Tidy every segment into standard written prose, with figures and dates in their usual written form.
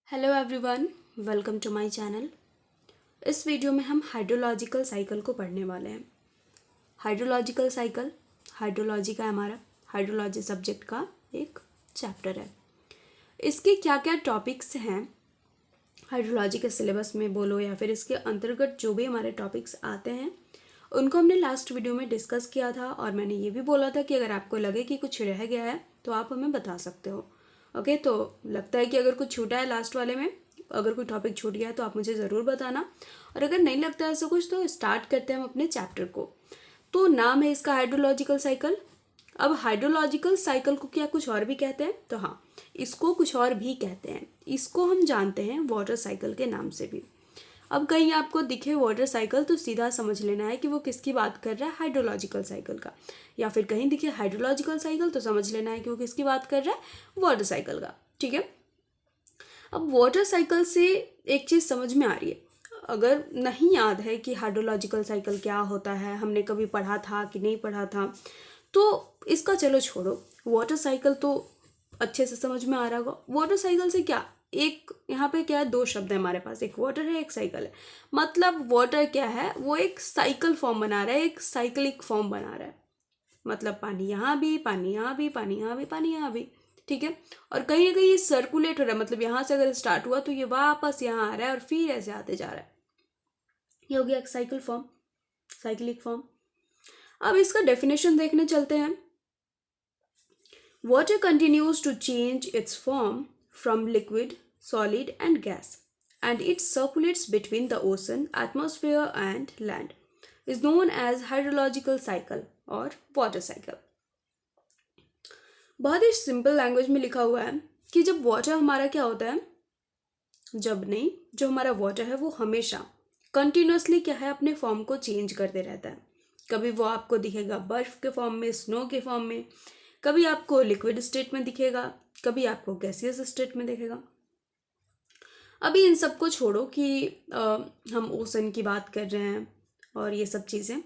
Hello everyone, welcome to my channel. इस video में हम हाइड्रोलॉजिकल साइकिल को पढ़ने वाले हैं। हाइड्रोलॉजिकल साइकिल, हाइड्रोलॉजी का हमारा हाइड्रोलॉजी सब्जेक्ट का एक चैप्टर है। इसके क्या क्या टॉपिक्स हैं हाइड्रोलॉजी के सिलेबस में बोलो या फिर इसके अंतर्गत जो भी हमारे टॉपिक्स आते हैं उनको हमने लास्ट वीडियो में डिस्कस किया था और मैंने ये भी बोला था कि अगर आपको लगे कि कुछ रह गया है तो आप हमें बता सकते हो। ओके, तो लगता है कि अगर कुछ छूटा है लास्ट वाले में, अगर कोई टॉपिक छूट गया है तो आप मुझे ज़रूर बताना। और अगर नहीं लगता ऐसा कुछ तो स्टार्ट करते हैं हम अपने चैप्टर को। तो नाम है इसका हाइड्रोलॉजिकल साइकिल। अब हाइड्रोलॉजिकल साइकिल को क्या कुछ और भी कहते हैं? तो हाँ, इसको कुछ और भी कहते हैं। इसको हम जानते हैं वाटर साइकिल के नाम से भी। अब कहीं आपको दिखे वाटर साइकिल तो सीधा समझ लेना है कि वो किसकी बात कर रहा है, हाइड्रोलॉजिकल साइकिल का। या फिर कहीं दिखे हाइड्रोलॉजिकल साइकिल तो समझ लेना है कि वो किसकी बात कर रहा है, वाटर साइकिल का। ठीक है। अब वाटर साइकिल से एक चीज़ समझ में आ रही है। अगर नहीं याद है कि हाइड्रोलॉजिकल साइकिल क्या होता है, हमने कभी पढ़ा था कि नहीं पढ़ा था, तो इसका चलो छोड़ो। वाटर साइकिल तो अच्छे से समझ में आ रहा होगा। वाटर साइकिल से क्या, एक यहाँ पे क्या है, दो शब्द है हमारे पास, एक वाटर है एक साइकिल है। मतलब वाटर क्या है, वो एक साइकिल फॉर्म बना रहा है, एक साइक्लिक फॉर्म बना रहा है। मतलब पानी यहाँ भी, पानी यहाँ भी, पानी यहाँ भी, पानी यहाँ भी। ठीक है। और कहीं ना कहीं ये सर्कुलेट हो रहा है, मतलब यहाँ से अगर स्टार्ट हुआ तो ये वापस यहाँ आ रहा है और फिर ऐसे आते जा रहा है। ये हो गया एक साइकिल फॉर्म, साइक्लिक फॉर्म। अब इसका डेफिनेशन देखने चलते हैं। Water continues to change its form from liquid, solid, and gas, and it circulates between the ocean, atmosphere, and land. Is known as hydrological cycle और water cycle. बहुत ही simple language में लिखा हुआ है कि जब वाटर हमारा क्या होता है, जब नहीं, जो हमारा वाटर है वो हमेशा कंटिन्यूसली क्या है, अपने फॉर्म को चेंज करते रहता है। कभी वो आपको दिखेगा बर्फ के फॉर्म में, स्नो के फॉर्म में, कभी आपको लिक्विड स्टेट में दिखेगा, कभी आपको गैसियस स्टेट में दिखेगा। अभी इन सब को छोड़ो कि हम ओशन की बात कर रहे हैं और ये सब चीज़ें।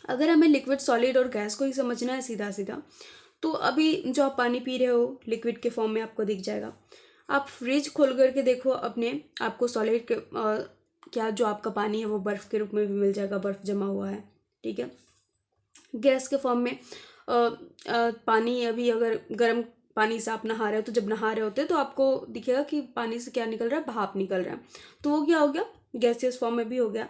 अगर हमें लिक्विड, सॉलिड और गैस को ही समझना है सीधा सीधा, तो अभी जो आप पानी पी रहे हो लिक्विड के फॉर्म में आपको दिख जाएगा। आप फ्रिज खोल करके देखो अपने, आपको सॉलिड के क्या जो आपका पानी है वो बर्फ़ के रूप में भी मिल जाएगा, बर्फ़ जमा हुआ है। ठीक है। गैस के फॉर्म में पानी, अभी अगर गर्म पानी से आप नहा रहे हो तो जब नहा रहे होते हैं तो आपको दिखेगा कि पानी से क्या निकल रहा है, भाप निकल रहा है। तो वो क्या हो गया, गैसियस फॉर्म में भी हो गया।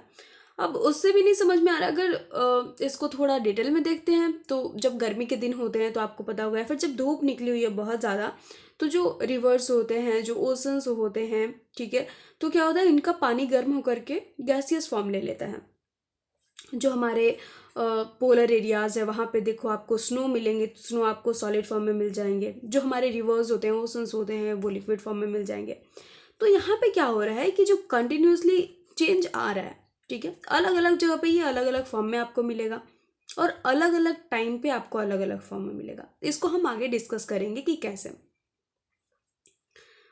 अब उससे भी नहीं समझ में आ रहा, अगर इसको थोड़ा डिटेल में देखते हैं तो जब गर्मी के दिन होते हैं तो आपको पता होगा, फिर जब धूप निकली हुई है बहुत ज़्यादा, तो जो रिवर्स होते हैं, जो ओशंस होते हैं, ठीक है, तो क्या होता है, इनका पानी गर्म होकर के गैसियस फॉर्म ले लेता है। जो हमारे पोलर एरियाज़ है वहाँ पे देखो आपको स्नो मिलेंगे, स्नो आपको सॉलिड फॉर्म में मिल जाएंगे। जो हमारे रिवर्स होते हैं, ओशंस होते हैं, वो लिक्विड फॉर्म में मिल जाएंगे। तो यहाँ पे क्या हो रहा है कि जो कंटिन्यूसली चेंज आ रहा है, ठीक है, अलग अलग जगह पे ये अलग अलग फॉर्म में आपको मिलेगा और अलग अलग टाइम पे आपको अलग अलग फॉर्म में मिलेगा। इसको हम आगे डिस्कस करेंगे कि कैसे।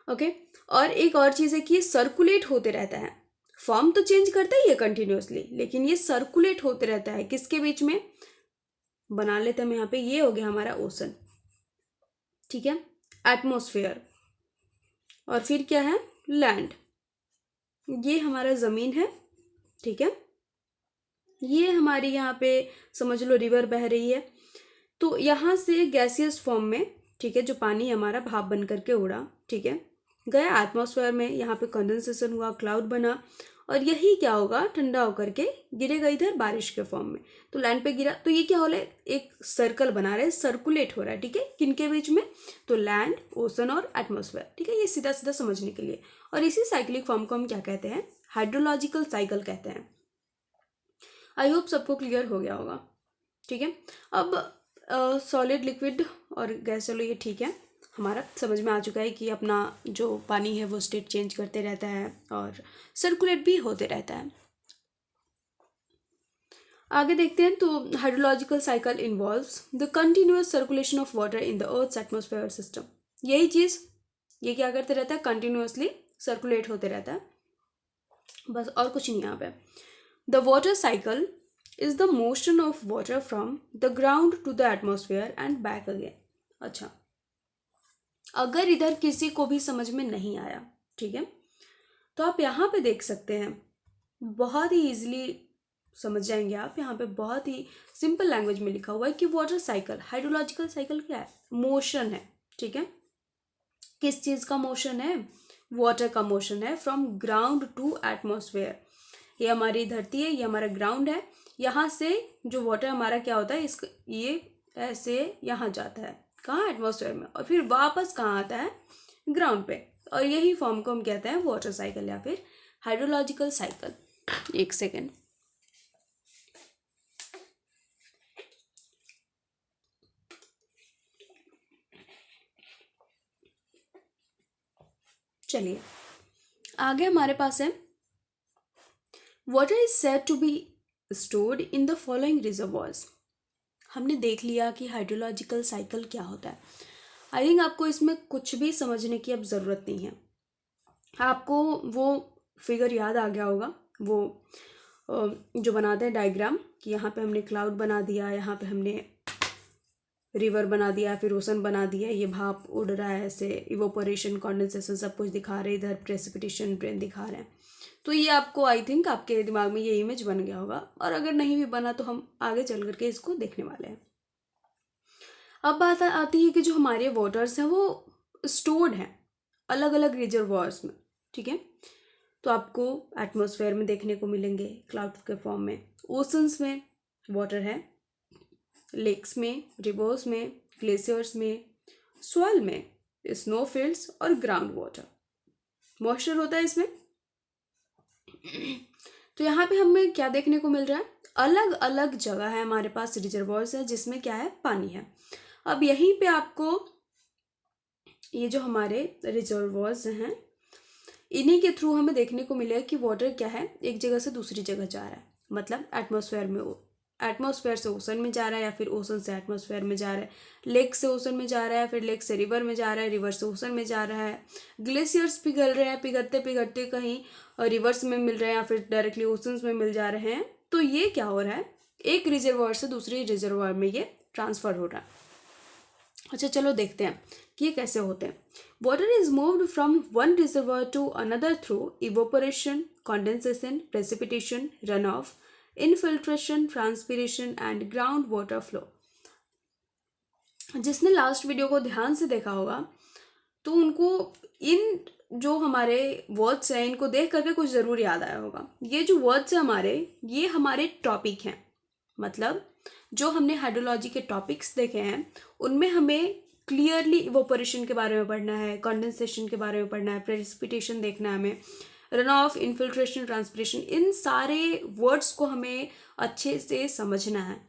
ओके। और एक और चीज़ है कि ये सर्कुलेट होते रहता है। फॉर्म तो चेंज करता ही है कंटिन्यूसली, लेकिन ये सर्कुलेट होते रहता है किसके बीच में, बना लेते हैं हम यहाँ पे, ये हो गया हमारा ओशन। ठीक है। एटमॉस्फेयर, और फिर क्या है, लैंड। ये हमारा ज़मीन है। ठीक है। ये हमारी यहाँ पे समझ लो रिवर बह रही है, तो यहाँ से गैसियस फॉर्म में, ठीक है, जो पानी हमारा भाप बन करके उड़ा, ठीक है, गया एटमॉस्फेयर में, यहाँ पे कंडेंसेशन हुआ, क्लाउड बना, और यही क्या होगा, ठंडा होकर के गिरेगा इधर बारिश के फॉर्म में, तो लैंड पे गिरा। तो ये क्या हो रहा है, एक सर्कल बना रहा है, सर्कुलेट हो रहा है। ठीक है। किनके बीच में, तो लैंड, ओशन और एटमॉस्फेयर। ठीक है, ये सीधा सीधा समझने के लिए। और इसी साइक्लिक फॉर्म को हम क्या कहते हैं, हाइड्रोलॉजिकल साइकिल कहते हैं। आई होप सबको क्लियर हो गया होगा। ठीक है। अब सॉलिड, लिक्विड और गैस, चलो ये ठीक है, हमारा समझ में आ चुका है कि अपना जो पानी है वो स्टेट चेंज करते रहता है और सर्कुलेट भी होते रहता है। आगे देखते हैं। तो hydrological cycle involves the continuous circulation of water in the earth's atmosphere system. यही चीज़, ये क्या करते रहता है, कंटिन्यूअसली सर्कुलेट होते रहता है, बस और कुछ नहीं यहाँ पे। The water cycle is the motion of water from the ground to the atmosphere and back again. अच्छा, अगर इधर किसी को भी समझ में नहीं आया, ठीक है, तो आप यहाँ पे देख सकते हैं, बहुत ही ईजिली समझ जाएंगे आप। यहाँ पे बहुत ही सिंपल लैंग्वेज में लिखा हुआ है कि वाटर साइकिल, हाइड्रोलॉजिकल साइकिल क्या है, मोशन है, ठीक है। किस चीज़ का मोशन है, वाटर का मोशन है, फ्रॉम ग्राउंड टू एटमॉस्फेयर। ये हमारी धरती है, ये हमारा ग्राउंड है, यहाँ से जो वाटर हमारा क्या होता है, इस ये ऐसे यहाँ जाता है, कहाँ, एटमॉस्फेयर में, और फिर वापस कहाँ आता है, ग्राउंड पे। और यही फॉर्म को हम कहते हैं वाटर साइकिल या फिर हाइड्रोलॉजिकल साइकिल। एक सेकेंड, चलिए आगे हमारे पास है, water is said to be stored in the following reservoirs. हमने देख लिया कि हाइड्रोलॉजिकल साइकिल क्या होता है। आई थिंक आपको इसमें कुछ भी समझने की अब ज़रूरत नहीं है, आपको वो फिगर याद आ गया होगा, वो जो बनाते हैं डायग्राम, कि यहाँ पे हमने क्लाउड बना दिया, यहाँ पे हमने रिवर बना दिया, फिर ओशन बना दिया, ये भाप उड़ रहा है ऐसे, इवोपोरेशन, कॉन्डेंसेशन सब कुछ दिखा रहे हैं, इधर प्रेसिपिटेशन, रेन दिखा रहे हैं। तो ये आपको आई थिंक आपके दिमाग में ये इमेज बन गया होगा, और अगर नहीं भी बना तो हम आगे चल करके इसको देखने वाले हैं। अब बात आती है कि जो हमारे वाटर्स हैं वो स्टोर्ड हैं अलग अलग रिजर्वॉयर्स में, ठीक है। तो आपको एटमॉस्फेयर में देखने को मिलेंगे क्लाउड के फॉर्म में, ओशंस में वाटर है, लेक्स में, रिवर्स में, ग्लेशियर्स में, सॉइल में, स्नो फील्ड्स और ग्राउंड वाटर। मॉइस्चर होता है इसमें। तो यहाँ पे हमें क्या देखने को मिल रहा है, अलग अलग जगह है हमारे पास रिजर्वॉयर्स है जिसमें क्या है, पानी है। अब यहीं पे आपको ये जो हमारे रिजर्वॉयर्स हैं, इन्हीं के थ्रू हमें देखने को मिलेगा कि वाटर क्या है, एक जगह से दूसरी जगह जा रहा है, मतलब एटमॉस्फेयर में, एटमॉस्फेयर से ओशन में जा रहा है, या फिर ओशन से एटमॉस्फेयर में जा रहा है, लेक से ओशन में जा रहा है, फिर लेक से रिवर में जा रहा है, रिवर से ओशन में जा रहा है, ग्लेशियर्स पिघल रहे हैं, पिघलते पिघलते कहीं रिवर्स में मिल रहे हैं, या फिर डायरेक्टली ओशंस में मिल जा रहे हैं। तो ये क्या हो रहा है, एक रिजर्वॉयर से दूसरी रिजर्वॉयर में ये ट्रांसफर हो रहा है। अच्छा चलो देखते हैं कि ये कैसे होते हैं। Water is moved from one reservoir to another through evaporation, condensation, precipitation, run off, infiltration, transpiration and ground water flow. जिसने लास्ट वीडियो को ध्यान से देखा होगा तो उनको इन जो हमारे वर्ड्स हैं इनको देख करके कुछ ज़रूर याद आया होगा। ये जो वर्ड्स हैं हमारे, ये हमारे टॉपिक हैं, मतलब जो हमने हाइड्रोलॉजी के टॉपिक्स देखे हैं उनमें हमें क्लियरली इवोपोरेशन के बारे में पढ़ना है, कंडेंसेशन के बारे में पढ़ना है, प्रेसिपिटेशन देखना है हमें, रन ऑफ, इनफिल्ट्रेशन, ट्रांसपिरेशन, इन सारे वर्ड्स को हमें अच्छे से समझना है।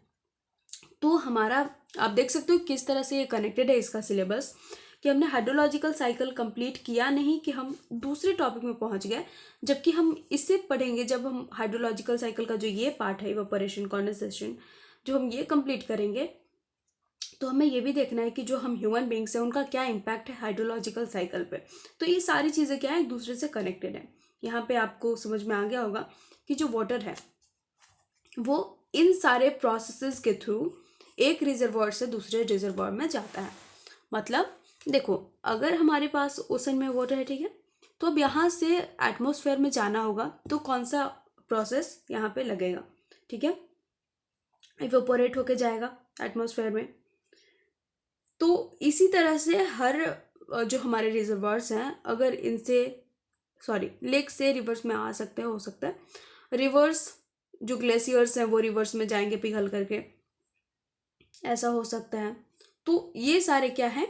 तो हमारा आप देख सकते हो किस तरह से ये कनेक्टेड है इसका सिलेबस, कि हमने हाइड्रोलॉजिकल साइकिल कंप्लीट किया नहीं कि हम दूसरे टॉपिक में पहुंच गए, जबकि हम इससे पढ़ेंगे जब हम हाइड्रोलॉजिकल साइकिल का जो ये पार्ट है इवैपोरेशन, कंडेंसेशन, जो हम ये कंप्लीट करेंगे तो हमें ये भी देखना है कि जो हम ह्यूमन बींग्स हैं उनका क्या इम्पैक्ट है हाइड्रोलॉजिकल साइकिल पे। तो ये सारी चीज़ें क्या है, एक दूसरे से कनेक्टेड है। यहाँ पे आपको समझ में आ गया होगा कि जो वाटर है वो इन सारे प्रोसेसेस के थ्रू एक रिजर्वॉयर से दूसरे रिजर्वॉयर में जाता है। मतलब देखो, अगर हमारे पास ओशन में वाटर है, ठीक है, तो अब यहाँ से एटमॉस्फेयर में जाना होगा तो कौन सा प्रोसेस यहाँ पे लगेगा, ठीक है, इवेपोरेट होके जाएगा एटमॉस्फेयर में। तो इसी तरह से हर जो हमारे रिजर्वॉयर्स हैं, अगर इनसे लेक से रिवर्स में आ सकते हैं, हो सकता है रिवर्स जो ग्लेशियर्स हैं वो रिवर्स में जाएंगे पिघल करके, ऐसा हो सकता है। तो ये सारे क्या हैं,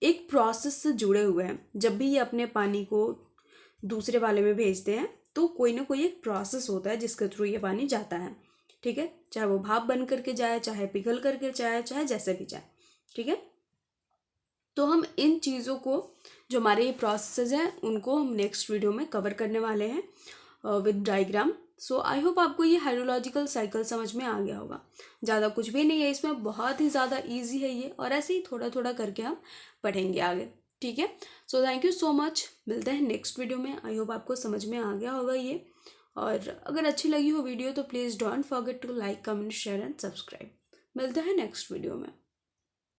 एक प्रोसेस से जुड़े हुए हैं। जब भी ये अपने पानी को दूसरे वाले में भेजते हैं तो कोई ना कोई एक प्रोसेस होता है जिसके थ्रू ये पानी जाता है, ठीक है, चाहे वो भाप बन करके जाए, चाहे पिघल करके जाए, चाहे जैसे भी जाए, ठीक है। तो हम इन चीज़ों को, जो हमारे ये प्रोसेस हैं, उनको हम नेक्स्ट वीडियो में कवर करने वाले हैं with diagram. So I hope आपको ये हाइड्रोलॉजिकल साइकिल समझ में आ गया होगा। ज़्यादा कुछ भी नहीं है इसमें, बहुत ही ज़्यादा ईजी है ये, और ऐसे ही थोड़ा थोड़ा करके हम पढ़ेंगे आगे, ठीक है। So thank you so much, मिलते हैं नेक्स्ट वीडियो में। आई होप आपको समझ में आ गया होगा ये, और अगर अच्छी लगी हो वीडियो तो please don't forget to like, comment, share and subscribe. मिलते हैं नेक्स्ट वीडियो में।